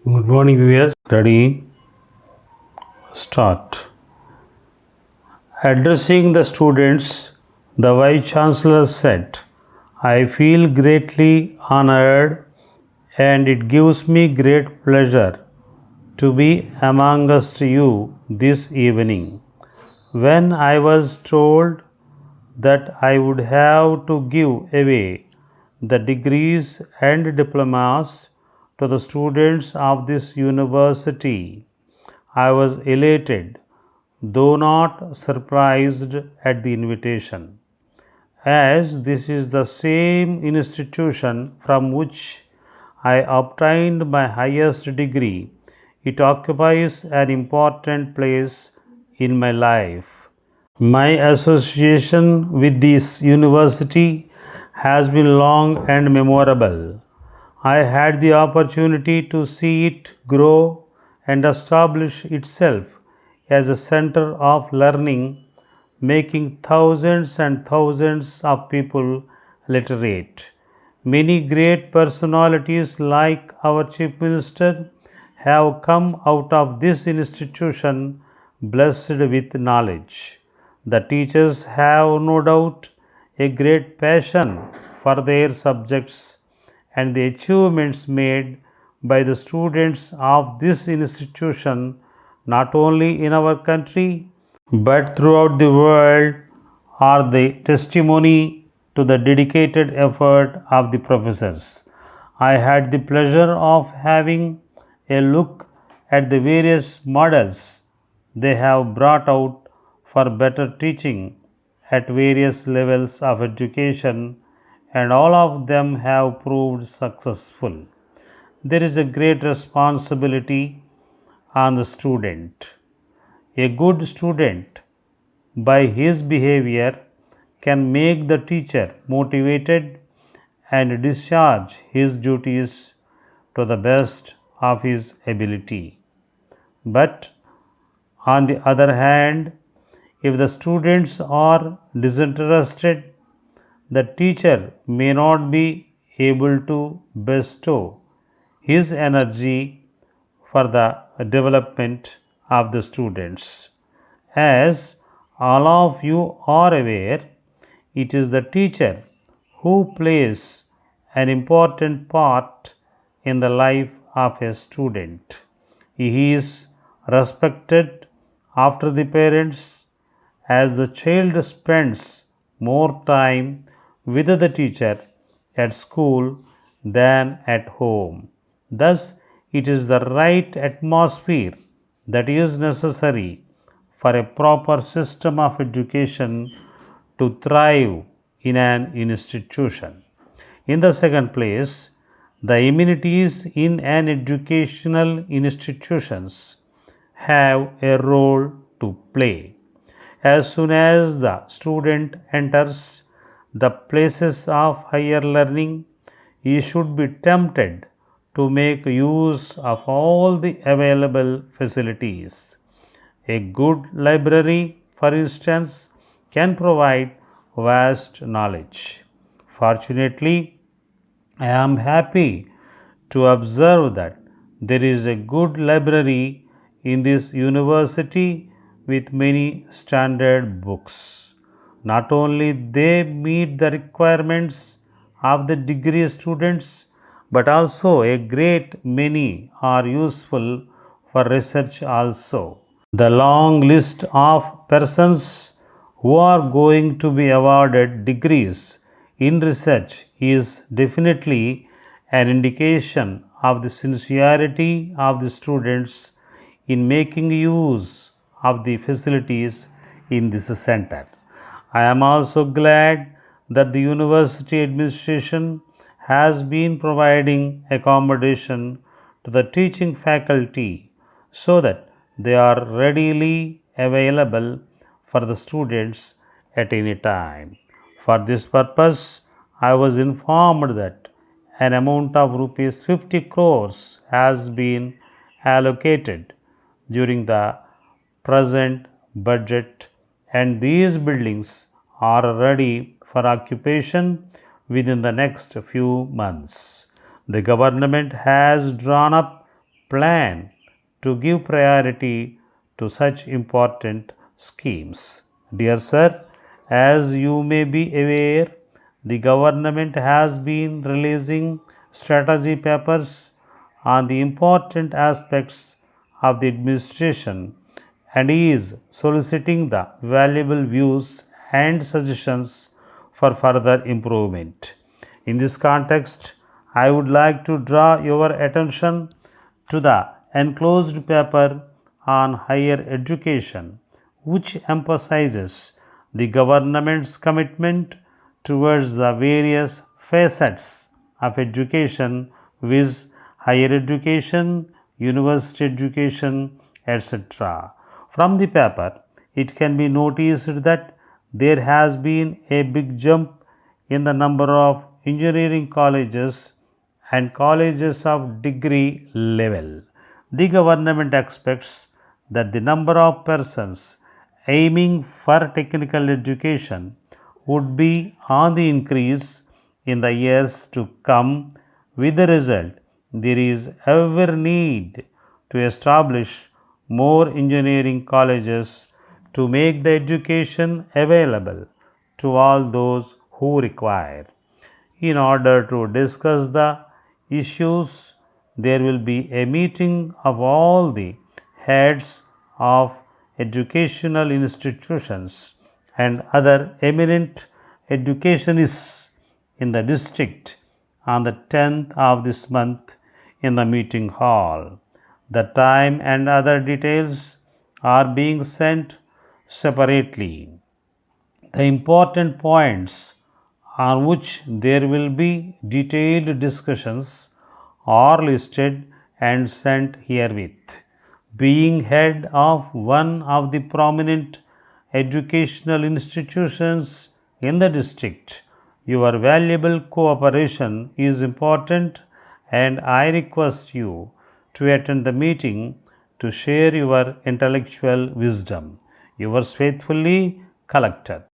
Good morning, viewers. Ready? Start. Addressing the students, the Vice Chancellor said, I feel greatly honored and it gives me great pleasure to be amongst you this evening. When I was told that I would have to give away the degrees and diplomas to the students of this university, I was elated, though not surprised at the invitation, as this is the same institution from which I obtained my highest degree. It occupies an important place in my life. My association with this university has been long and memorable. I had the opportunity to see it grow and establish itself as a center of learning, making thousands and thousands of people literate. Many great personalities, like our Chief Minister, have come out of this institution blessed with knowledge. The teachers have no doubt a great passion for their subjects, and the achievements made by the students of this institution, not only in our country but throughout the world, are the testimony to the dedicated effort of the professors. I had the pleasure of having a look at the various models they have brought out for better teaching at various levels of education, and all of them have proved successful. There is a great responsibility on the student. A good student, by his behavior, can make the teacher motivated and discharge his duties to the best of his ability. But on the other hand, if the students are disinterested, the teacher may not be able to bestow his energy for the development of the students. As all of you are aware, it is the teacher who plays an important part in the life of a student. He is respected after the parents, as the child spends more time with the teacher at school than at home. Thus, it is the right atmosphere that is necessary for a proper system of education to thrive in an institution. In the second place, the amenities in an educational institutions have a role to play. As soon as the student enters the places of higher learning, he should be tempted to make use of all the available facilities. A good library, for instance, can provide vast knowledge. Fortunately, I am happy to observe that there is a good library in this university with many standard books. Not only they meet the requirements of the degree students, but also a great many are useful for research also. The long list of persons who are going to be awarded degrees in research is definitely an indication of the sincerity of the students in making use of the facilities in this center. I am also glad that the university administration has been providing accommodation to the teaching faculty so that they are readily available for the students at any time. For this purpose, I was informed that an amount of rupees 50 crores has been allocated during the present budget, and these buildings are ready for occupation within the next few months. The government has drawn up plan to give priority to such important schemes. Dear sir, as you may be aware, the government has been releasing strategy papers on the important aspects of the administration and is soliciting the valuable views and suggestions for further improvement. In this context, I would like to draw your attention to the enclosed paper on higher education, which emphasizes the government's commitment towards the various facets of education, viz., higher education, university education, etc. From the paper, it can be noticed that there has been a big jump in the number of engineering colleges and colleges of degree level. The government expects that the number of persons aiming for technical education would be on the increase in the years to come. With the result, there is ever need to establish more engineering colleges to make the education available to all those who require. In order to discuss the issues, there will be a meeting of all the heads of educational institutions and other eminent educationists in the district on the 10th of this month in the meeting hall. The time and other details are being sent separately. The important points on which there will be detailed discussions are listed and sent herewith. Being head of one of the prominent educational institutions in the district, your valuable cooperation is important, and I request you to attend the meeting to share your intellectual wisdom. Yours faithfully, Collector.